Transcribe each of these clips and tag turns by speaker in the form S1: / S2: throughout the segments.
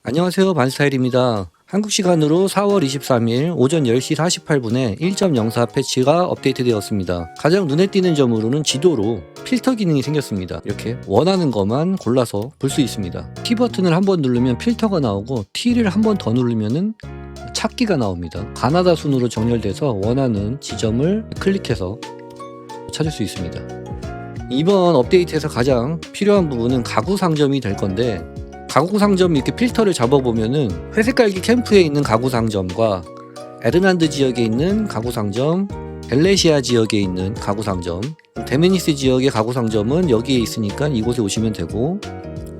S1: 안녕하세요, 반스타일입니다. 한국 시간으로 4월 23일 오전 10시 48분에 1.04 패치가 업데이트되었습니다. 가장 눈에 띄는 점으로는 지도로 필터 기능이 생겼습니다. 이렇게 원하는 것만 골라서 볼 수 있습니다. T 버튼을 한번 누르면 필터가 나오고 T를 한 번 더 누르면은 찾기가 나옵니다. 가나다 순으로 정렬돼서 원하는 지점을 클릭해서 찾을 수 있습니다. 이번 업데이트에서 가장 필요한 부분은 가구 상점이 될 건데, 가구 상점 이렇게 필터를 잡아보면은 회색 깔기 캠프에 있는 가구 상점과 에르난드 지역에 있는 가구 상점, 벨레시아 지역에 있는 가구 상점, 데메니스 지역의 가구 상점은 여기에 있으니까 이곳에 오시면 되고,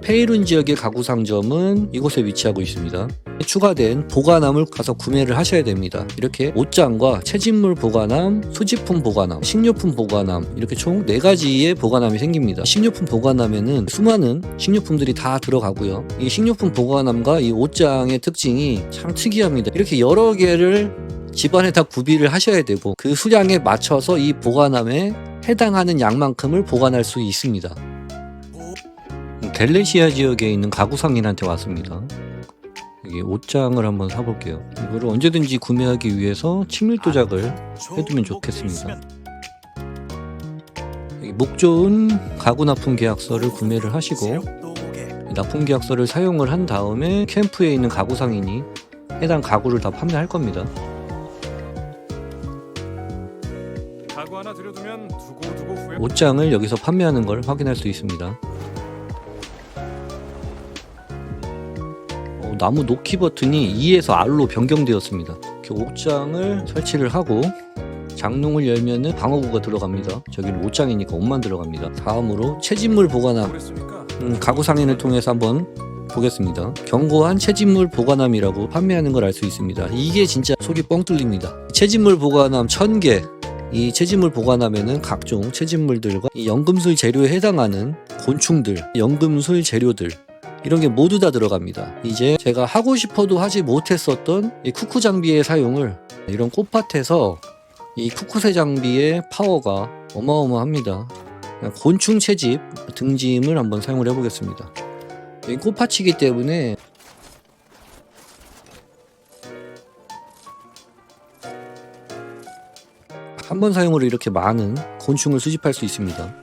S1: 페이룬 지역의 가구 상점은 이곳에 위치하고 있습니다. 추가된 보관함을 가서 구매를 하셔야 됩니다. 이렇게 옷장과 채집물 보관함, 수집품 보관함, 식료품 보관함, 이렇게 총 4가지의 보관함이 생깁니다. 식료품 보관함에는 수많은 식료품들이 다 들어가고요. 이 식료품 보관함과 이 옷장의 특징이 참 특이합니다. 이렇게 여러 개를 집안에 다 구비를 하셔야 되고, 그 수량에 맞춰서 이 보관함에 해당하는 양만큼을 보관할 수 있습니다. 델레시아 지역에 있는 가구상인한테 왔습니다. 여기 옷장을 한번 사볼게요. 이거를 언제든지 구매하기 위해서 친밀 도작을 해두면 좋겠습니다. 여기 목 좋은 가구 납품 계약서를 구매를 하시고, 납품 계약서를 사용을 한 다음에 캠프에 있는 가구 상인이 해당 가구를 다 판매할 겁니다. 옷장을 여기서 판매하는 걸 확인할 수 있습니다. 나무 놓기 버튼이 E에서 R로 변경되었습니다. 이렇게 옷장을 설치를 하고 장롱을 열면은 방어구가 들어갑니다. 저기는 옷장이니까 옷만 들어갑니다. 다음으로 채집물 보관함, 가구 상인을 통해서 한번 보겠습니다. 견고한 채집물 보관함이라고 판매하는 걸 알 수 있습니다. 이게 진짜 속이 뻥 뚫립니다. 채집물 보관함 1000개, 이 채집물 보관함에는 각종 채집물들과 이 연금술 재료에 해당하는 곤충들, 연금술 재료들, 이런 게 모두 다 들어갑니다. 이제 제가 하고 싶어도 하지 못했었던 이 쿠쿠 장비의 사용을, 이런 꽃밭에서 이 쿠쿠새 장비의 파워가 어마어마합니다. 곤충 채집 등짐을 한번 사용을 해보겠습니다. 이 꽃밭이기 때문에 한 번 사용으로 이렇게 많은 곤충을 수집할 수 있습니다.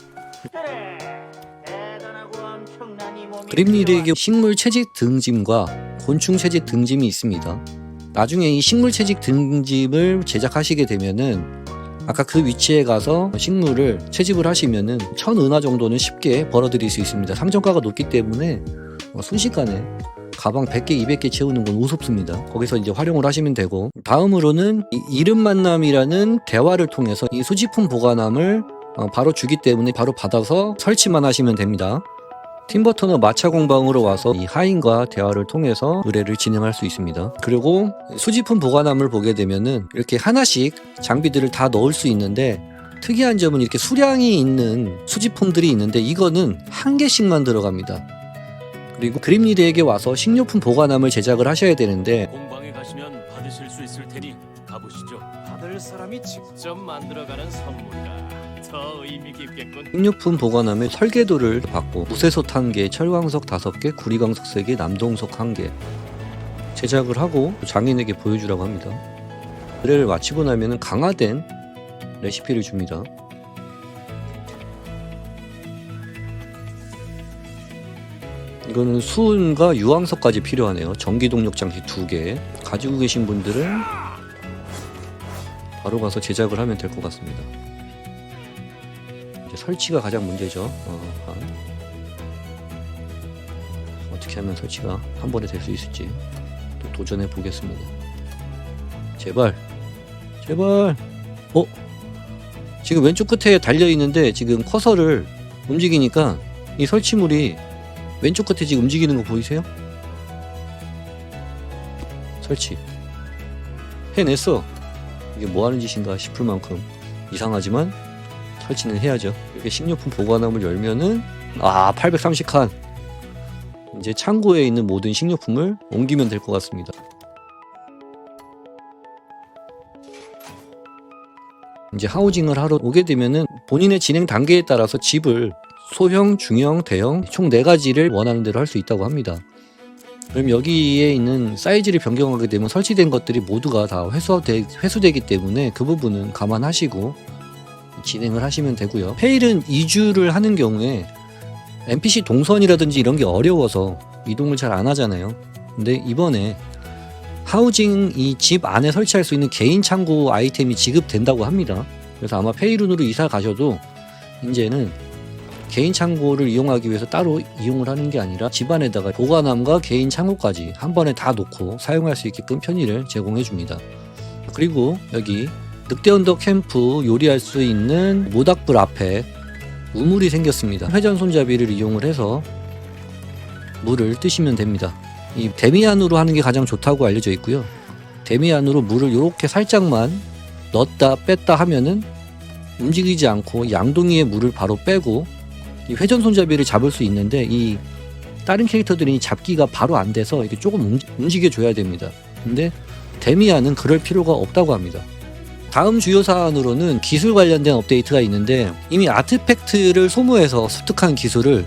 S1: 그림리에게 식물 채집 등짐과 곤충 채집 등짐이 있습니다. 나중에 이 식물 채집 등짐을 제작하시게 되면은 아까 그 위치에 가서 식물을 채집을 하시면은 1000은하 정도는 쉽게 벌어들일 수 있습니다. 상점가가 높기 때문에 순식간에 가방 100개, 200개 채우는 건 우습습니다. 거기서 이제 활용을 하시면 되고, 다음으로는 이 이름 만남이라는 대화를 통해서 이 수집품 보관함을 바로 주기 때문에 바로 받아서 설치만 하시면 됩니다. 팀버터너 마차 공방으로 와서 이 하인과 대화를 통해서 의뢰를 진행할 수 있습니다. 그리고 수집품 보관함을 보게 되면은 이렇게 하나씩 장비들을 다 넣을 수 있는데, 특이한 점은 이렇게 수량이 있는 수집품들이 있는데 이거는 한 개씩만 들어갑니다. 그리고 그림리드에게 와서 식료품 보관함을 제작을 하셔야 되는데,
S2: 공방에 가시면 받으실 수 있을 테니 가보시죠. 받을 사람이 직접 만들어가는 선물이라 더 의미 깊겠군.
S1: 식료품 보관함의 설계도를 받고 무쇠솥 1개, 철광석 5개, 구리광석 3개, 남동석 1개 제작을 하고 장인에게 보여주라고 합니다. 의뢰를 마치고 나면 강화된 레시피를 줍니다. 이거는 수은과 유황석까지 필요하네요. 전기동력 장치 2개 가지고 계신 분들은 바로 가서 제작을 하면 될 것 같습니다. 이제 설치가 가장 문제죠. 어떻게 하면 설치가 한 번에 될 수 있을지 또 도전해 보겠습니다. 제발 지금 왼쪽 끝에 달려 있는데 지금 커서를 움직이니까 이 설치물이 왼쪽 끝에 지금 움직이는 거 보이세요? 설치 해냈어. 이게 뭐하는 짓인가 싶을 만큼 이상하지만 설치는 해야죠. 이렇게 식료품 보관함을 열면은 830칸, 이제 창고에 있는 모든 식료품을 옮기면 될 것 같습니다. 이제 하우징을 하러 오게 되면은 본인의 진행 단계에 따라서 집을 소형, 중형, 대형 총 4가지를 원하는 대로 할 수 있다고 합니다. 그럼 여기에 있는 사이즈를 변경하게 되면 설치된 것들이 모두가 다 회수되기 때문에 그 부분은 감안하시고 진행을 하시면 되고요. 페일은 이주를 하는 경우에 NPC 동선이라든지 이런 게 어려워서 이동을 잘 안 하잖아요. 근데 이번에 하우징 이 집 안에 설치할 수 있는 개인 창고 아이템이 지급된다고 합니다. 그래서 아마 페이룬으로 이사 가셔도 이제는 개인 창고를 이용하기 위해서 따로 이용을 하는 게 아니라 집안에다가 보관함과 개인 창고까지 한 번에 다 놓고 사용할 수 있게끔 편의를 제공해 줍니다. 그리고 여기 늑대언덕 캠프 요리할 수 있는 모닥불 앞에 우물이 생겼습니다. 회전 손잡이를 이용을 해서 물을 뜨시면 됩니다. 이 데미안으로 하는 게 가장 좋다고 알려져 있고요. 데미안으로 물을 이렇게 살짝만 넣었다 뺐다 하면은 움직이지 않고 양동이의 물을 바로 빼고 이 회전 손잡이를 잡을 수 있는데 이 다른 캐릭터들이 잡기가 바로 안 돼서 이렇게 조금 움직여 줘야 됩니다. 근데 데미안은 그럴 필요가 없다고 합니다. 다음 주요 사안으로는 기술 관련된 업데이트가 있는데 이미 아티팩트를 소모해서 습득한 기술을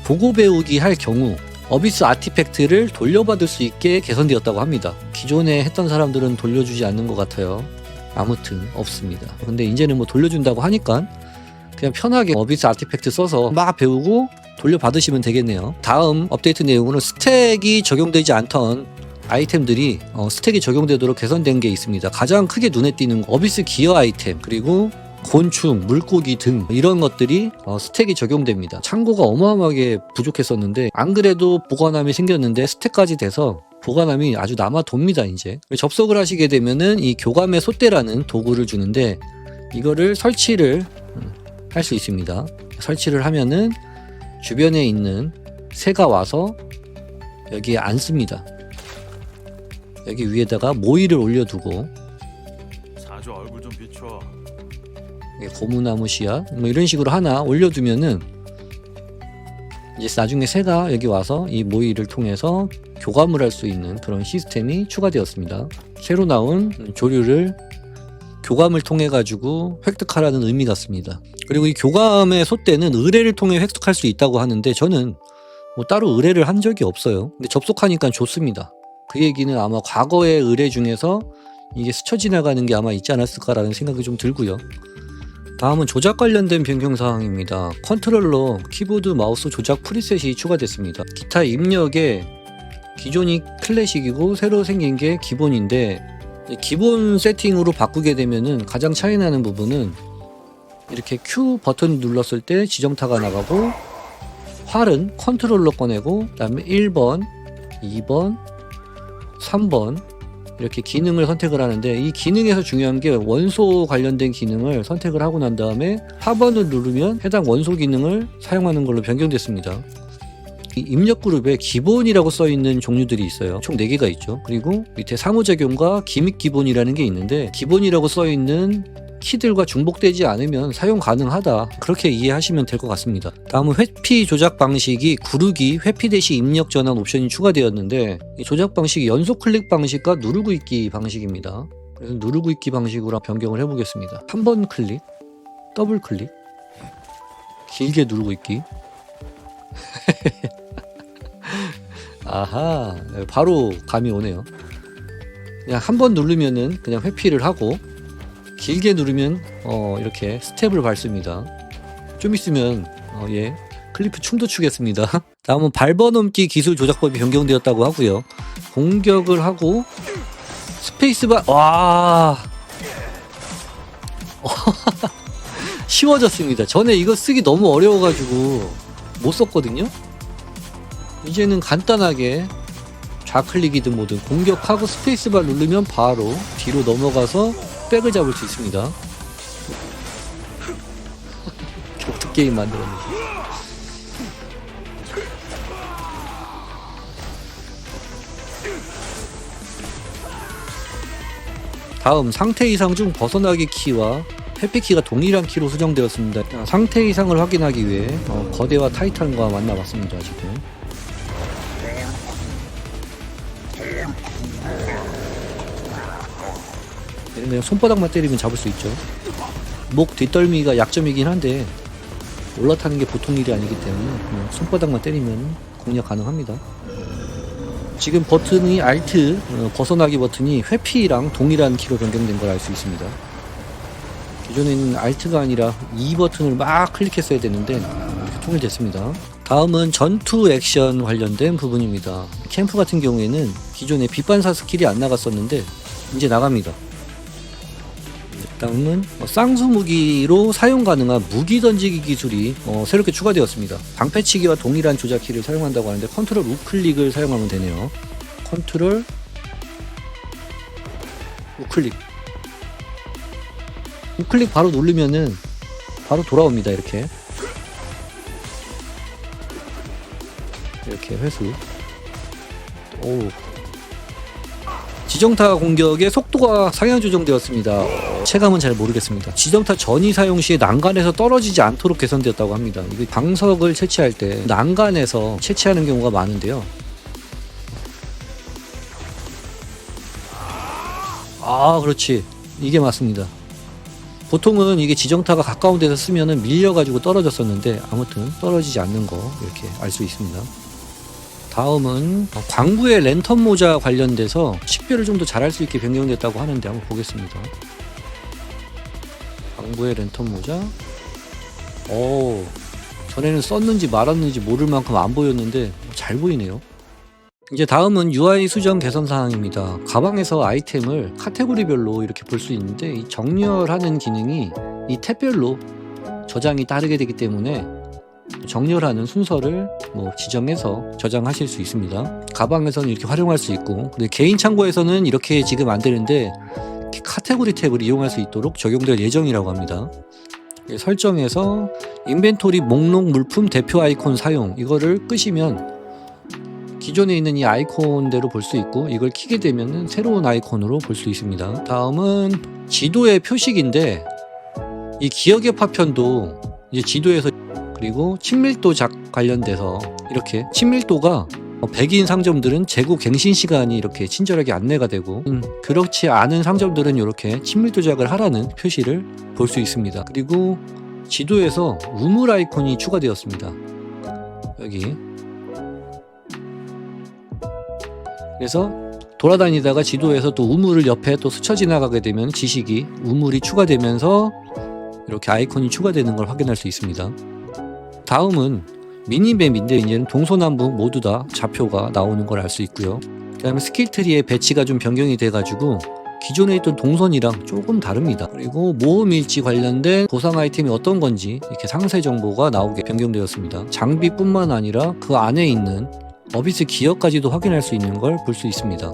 S1: 보고 배우기 할 경우 어비스 아티팩트를 돌려받을 수 있게 개선되었다고 합니다. 기존에 했던 사람들은 돌려주지 않는 것 같아요. 아무튼 없습니다. 근데 이제는 뭐 돌려준다고 하니까 그냥 편하게 어비스 아티팩트 써서 막 배우고 돌려받으시면 되겠네요. 다음 업데이트 내용으로는 스택이 적용되지 않던 아이템들이 스택이 적용되도록 개선된 게 있습니다. 가장 크게 눈에 띄는 어비스 기어 아이템 그리고 곤충, 물고기 등 이런 것들이 스택이 적용됩니다. 창고가 어마어마하게 부족했었는데 안 그래도 보관함이 생겼는데 스택까지 돼서 보관함이 아주 남아 돕니다. 이제 접속을 하시게 되면은 이 교감의 솥대라는 도구를 주는데 이거를 설치를 할 수 있습니다. 설치를 하면은 주변에 있는 새가 와서 여기에 앉습니다. 여기 위에다가 모이를 올려두고
S3: 자주 얼굴 좀 비춰.
S1: 고무나무 씨앗 뭐 이런 식으로 하나 올려두면은 이제 나중에 새가 여기 와서 이 모이를 통해서 교감을 할 수 있는 그런 시스템이 추가되었습니다. 새로 나온 조류를 교감을 통해 가지고 획득하라는 의미 같습니다. 그리고 이 교감의 솥대는 의뢰를 통해 획득할 수 있다고 하는데 저는 뭐 따로 의뢰를 한 적이 없어요. 근데 접속하니까 좋습니다. 그 얘기는 아마 과거의 의뢰 중에서 이게 스쳐 지나가는 게 아마 있지 않았을까라는 생각이 좀 들고요. 다음은 조작 관련된 변경사항입니다. 컨트롤러, 키보드, 마우스 조작 프리셋이 추가됐습니다. 기타 입력에 기존이 클래식이고 새로 생긴 게 기본인데 기본 세팅으로 바꾸게 되면은 가장 차이나는 부분은 이렇게 Q 버튼 눌렀을 때 지정타가 나가고 활은 컨트롤러 꺼내고 그 다음에 1번, 2번, 3번 이렇게 기능을 선택을 하는데 이 기능에서 중요한 게 원소 관련된 기능을 선택을 하고 난 다음에 하번을 누르면 해당 원소 기능을 사용하는 걸로 변경됐습니다. 이 입력 그룹에 기본이라고 써 있는 종류들이 있어요. 총 4개가 있죠. 그리고 밑에 상호작용과 기믹 기본이라는 게 있는데 기본이라고 써 있는 키들과 중복되지 않으면 사용 가능하다. 그렇게 이해하시면 될 것 같습니다. 다음은 회피 조작 방식이 구르기, 회피 대시 입력 전환 옵션이 추가되었는데 이 조작 방식이 연속 클릭 방식과 누르고 있기 방식입니다. 그래서 누르고 있기 방식으로 변경을 해보겠습니다. 한 번 클릭, 더블 클릭, 길게 누르고 있기. 아하, 바로 감이 오네요. 그냥 한 번 누르면은 그냥 회피를 하고 길게 누르면 이렇게 스텝을 밟습니다. 좀 있으면 클리프 춤도 추겠습니다. 다음은 밟아넘기 기술 조작법이 변경되었다고 하고요. 공격을 하고 스페이스바 와 쉬워졌습니다. 전에 이거 쓰기 너무 어려워가지고 못 썼거든요. 이제는 간단하게 좌클릭이든 뭐든 공격하고 스페이스바 누르면 바로 뒤로 넘어가서 백을 잡을 수 있습니다. 격투 게임 만들었네. 다음 상태 이상 중 벗어나기 키와 회피 키가 동일한 키로 수정되었습니다. 상태 이상을 확인하기 위해 거대와 타이탄과 만나봤습니다. 지금 그냥 손바닥만 때리면 잡을 수 있죠. 목 뒷덜미가 약점이긴 한데 올라타는 게 보통 일이 아니기 때문에 그냥 손바닥만 때리면 공략 가능합니다. 지금 버튼이 Alt 벗어나기 버튼이 회피랑 동일한 키로 변경된 걸 알 수 있습니다. 기존에는 Alt가 아니라 E 버튼을 막 클릭했어야 되는데 이렇게 통일됐습니다. 다음은 전투 액션 관련된 부분입니다. 캠프 같은 경우에는 기존에 빛반사 스킬이 안 나갔었는데 이제 나갑니다. 다음은 쌍수무기로 사용 가능한 무기 던지기 기술이 새롭게 추가되었습니다. 방패치기와 동일한 조작키를 사용한다고 하는데 컨트롤 우클릭을 사용하면 되네요. 컨트롤 우클릭 우클릭 바로 누르면은 바로 돌아옵니다. 이렇게 회수. 오. 지정타 공격의 속도가 상향 조정되었습니다. 체감은 잘 모르겠습니다. 지정타 전이 사용 시에 난간에서 떨어지지 않도록 개선되었다고 합니다. 이게 방석을 채취할 때 난간에서 채취하는 경우가 많은데요. 아, 그렇지. 이게 맞습니다. 보통은 이게 지정타가 가까운 데서 쓰면은 밀려가지고 떨어졌었는데 아무튼 떨어지지 않는 거 이렇게 알 수 있습니다. 다음은 광부의 랜턴 모자 관련돼서 식별을 좀 더 잘할 수 있게 변경됐다고 하는데 한번 보겠습니다. 광부의 랜턴 모자. 전에는 썼는지 말았는지 모를 만큼 안 보였는데 잘 보이네요. 이제 다음은 UI 수정 개선 사항입니다. 가방에서 아이템을 카테고리별로 이렇게 볼 수 있는데 이 정렬하는 기능이 이 탭별로 저장이 다르게 되기 때문에 정렬하는 순서를 지정해서 저장하실 수 있습니다. 가방에서는 이렇게 활용할 수 있고, 근데 개인 창고에서는 이렇게 지금 안 되는데 카테고리 탭을 이용할 수 있도록 적용될 예정이라고 합니다. 설정에서 인벤토리 목록 물품 대표 아이콘 사용, 이거를 끄시면 기존에 있는 이 아이콘대로 볼 수 있고, 이걸 키게 되면 새로운 아이콘으로 볼 수 있습니다. 다음은 지도의 표식인데 이 기억의 파편도 이제 지도에서, 그리고 친밀도작 관련돼서 이렇게 친밀도가 100인 상점들은 재고 갱신 시간이 이렇게 친절하게 안내가 되고, 그렇지 않은 상점들은 이렇게 친밀도작을 하라는 표시를 볼 수 있습니다. 그리고 지도에서 우물 아이콘이 추가되었습니다. 여기. 그래서 돌아다니다가 지도에서 또 우물을 옆에 또 스쳐 지나가게 되면 지식이 우물이 추가되면서 이렇게 아이콘이 추가되는 걸 확인할 수 있습니다. 다음은 미니맵인데 이제는 동서남북 모두 다 좌표가 나오는 걸 알 수 있고요. 그 다음에 스킬트리의 배치가 좀 변경이 돼가지고 기존에 있던 동선이랑 조금 다릅니다. 그리고 모험일지 관련된 보상 아이템이 어떤 건지 이렇게 상세 정보가 나오게 변경되었습니다. 장비뿐만 아니라 그 안에 있는 어비스 기어까지도 확인할 수 있는 걸 볼 수 있습니다.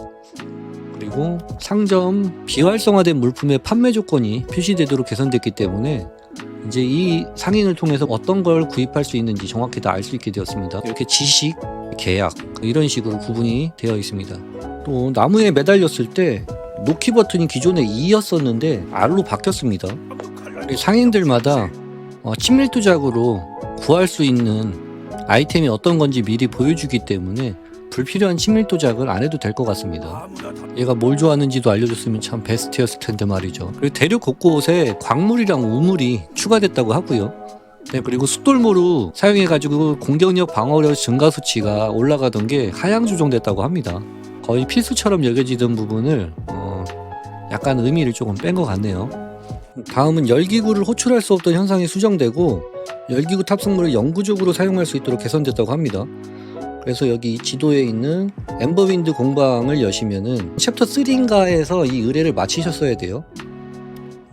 S1: 그리고 상점 비활성화된 물품의 판매 조건이 표시되도록 개선됐기 때문에 이제 이 상인을 통해서 어떤 걸 구입할 수 있는지 정확히 다 알 수 있게 되었습니다. 이렇게 지식, 계약 이런 식으로 구분이 되어 있습니다. 또 나무에 매달렸을 때 놓기 버튼이 기존에 2였었는데 R로 바뀌었습니다. 상인들마다 친밀도작으로 구할 수 있는 아이템이 어떤 건지 미리 보여주기 때문에 불필요한 친밀도작을 안 해도 될 것 같습니다. 얘가 뭘 좋아하는지도 알려줬으면 참 베스트였을 텐데 말이죠. 그리고 대륙 곳곳에 광물이랑 우물이 추가됐다고 하고요. 네, 그리고 숫돌모루 사용해가지고 공격력, 방어력 증가 수치가 올라가던 게 하향 조정됐다고 합니다. 거의 필수처럼 여겨지던 부분을 약간 의미를 조금 뺀 것 같네요. 다음은 열기구를 호출할 수 없던 현상이 수정되고 열기구 탑승물을 영구적으로 사용할 수 있도록 개선됐다고 합니다. 그래서 여기 지도에 있는 엠버윈드 공방을 여시면은 챕터 3인가에서 이 의뢰를 마치셨어야 돼요.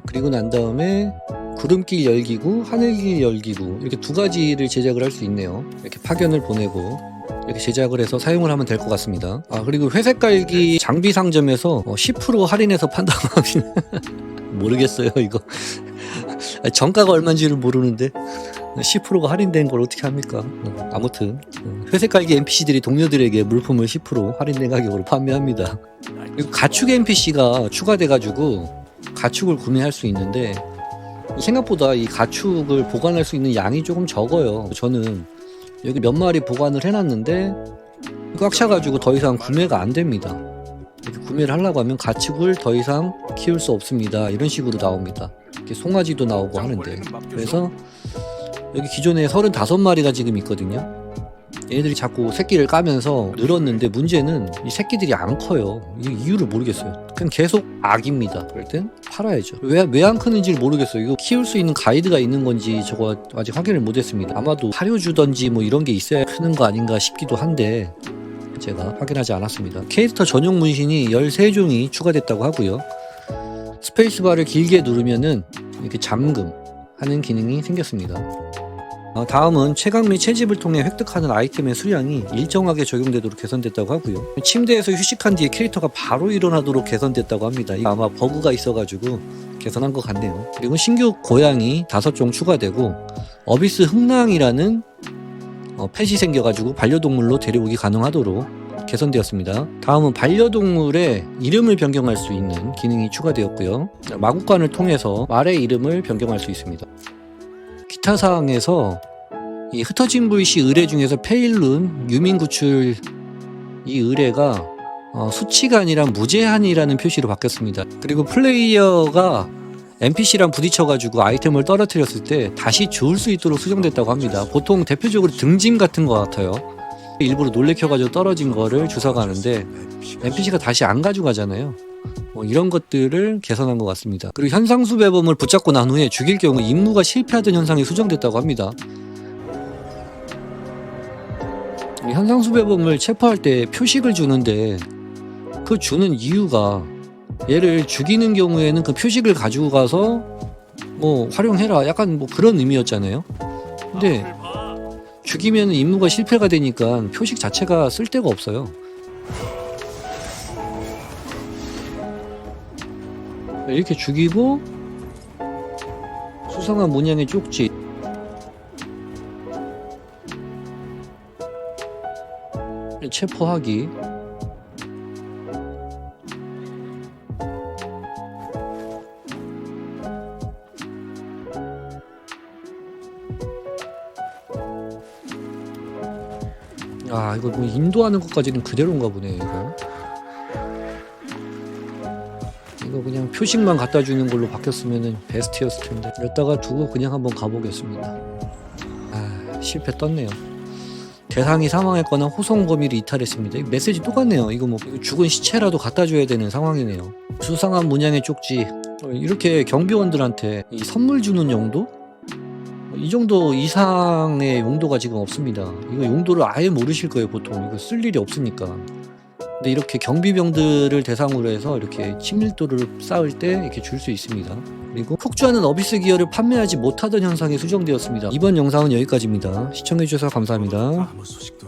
S1: 그리고 난 다음에 구름길 열기구, 하늘길 열기구 이렇게 두 가지를 제작을 할 수 있네요. 이렇게 파견을 보내고 이렇게 제작을 해서 사용을 하면 될 것 같습니다. 그리고 회색 깔기 장비 상점에서 10% 할인해서 판다고 모르겠어요 이거. 정가가 얼마인지를 모르는데 10%가 할인된 걸 어떻게 합니까? 아무튼 회색 깔기 NPC들이 동료들에게 물품을 10% 할인된 가격으로 판매합니다. 그리고 가축 NPC가 추가돼가지고 가축을 구매할 수 있는데 생각보다 이 가축을 보관할 수 있는 양이 조금 적어요. 저는 여기 몇 마리 보관을 해놨는데 꽉 차가지고 더 이상 구매가 안 됩니다. 이렇게 구매를 하려고 하면 가축을 더 이상 키울 수 없습니다. 이런 식으로 나옵니다. 이렇게 송아지도 나오고 하는데, 그래서 여기 기존에 35마리가 지금 있거든요. 얘네들이 자꾸 새끼를 까면서 늘었는데 문제는 이 새끼들이 안 커요. 이 이유를 모르겠어요. 그냥 계속 악입니다. 그럴 땐 팔아야죠. 왜 안 크는지 모르겠어요. 이거 키울 수 있는 가이드가 있는 건지 저거 아직 확인을 못했습니다. 아마도 사료 주던지 뭐 이런 게 있어야 크는 거 아닌가 싶기도 한데 제가 확인하지 않았습니다. 캐릭터 전용 문신이 13종이 추가됐다고 하고요. 스페이스바를 길게 누르면은 이렇게 잠금 하는 기능이 생겼습니다. 다음은 채광 및 채집을 통해 획득하는 아이템의 수량이 일정하게 적용되도록 개선됐다고 하고요. 침대에서 휴식한 뒤에 캐릭터가 바로 일어나도록 개선됐다고 합니다. 이거 아마 버그가 있어가지고 개선한 것 같네요. 그리고 신규 고양이 5종 추가되고 어비스 흑랑이라는 펫이 생겨가지고 반려동물로 데려오기 가능하도록 개선되었습니다. 다음은 반려동물의 이름을 변경할 수 있는 기능이 추가되었고요. 마구간을 통해서 말의 이름을 변경할 수 있습니다. 기타 사항에서 이 흩어진 불씨 의뢰 중에서 페일룬 유민구출 이 의뢰가 수치가 아니라 무제한이라는 표시로 바뀌었습니다. 그리고 플레이어가 NPC랑 부딪혀가지고 아이템을 떨어뜨렸을 때 다시 주울 수 있도록 수정됐다고 합니다. 보통 대표적으로 등짐 같은 것 같아요. 일부러 놀래켜가지고 떨어진 거를 주워가는데 NPC가 다시 안 가져가잖아요. 이런 것들을 개선한 것 같습니다. 그리고 현상수 배범을 붙잡고 난 후에 죽일 경우 임무가 실패하던 현상이 수정됐다고 합니다. 이 현상수 배범을 체포할 때 표식을 주는데 그 주는 이유가 얘를 죽이는 경우에는 그 표식을 가지고 가서 뭐 활용해라 약간 뭐 그런 의미였잖아요. 근데 죽이면 임무가 실패가 되니까 표식 자체가 쓸데가 없어요. 이렇게 죽이고 수상한 문양의 쪽지 체포하기 이거 뭐 인도하는 것까지는 그대로인가 보네. 이거 그냥 표식만 갖다 주는 걸로 바뀌었으면 베스트였을 텐데 이랬다가 두고 그냥 한번 가보겠습니다. 실패 떴네요. 대상이 사망했거나 호송 범위를 이탈했습니다. 이 메시지 똑같네요. 이거 뭐 죽은 시체라도 갖다 줘야 되는 상황이네요. 수상한 문양의 쪽지 이렇게 경비원들한테 이 선물 주는 용도? 이 정도 이상의 용도가 지금 없습니다. 이거 용도를 아예 모르실 거예요. 보통 이거 쓸 일이 없으니까. 근데 이렇게 경비병들을 대상으로 해서 이렇게 친밀도를 쌓을 때 이렇게 줄 수 있습니다. 그리고 폭주하는 어비스 기어를 판매하지 못하던 현상이 수정되었습니다. 이번 영상은 여기까지입니다. 시청해주셔서 감사합니다.
S3: 아무 소식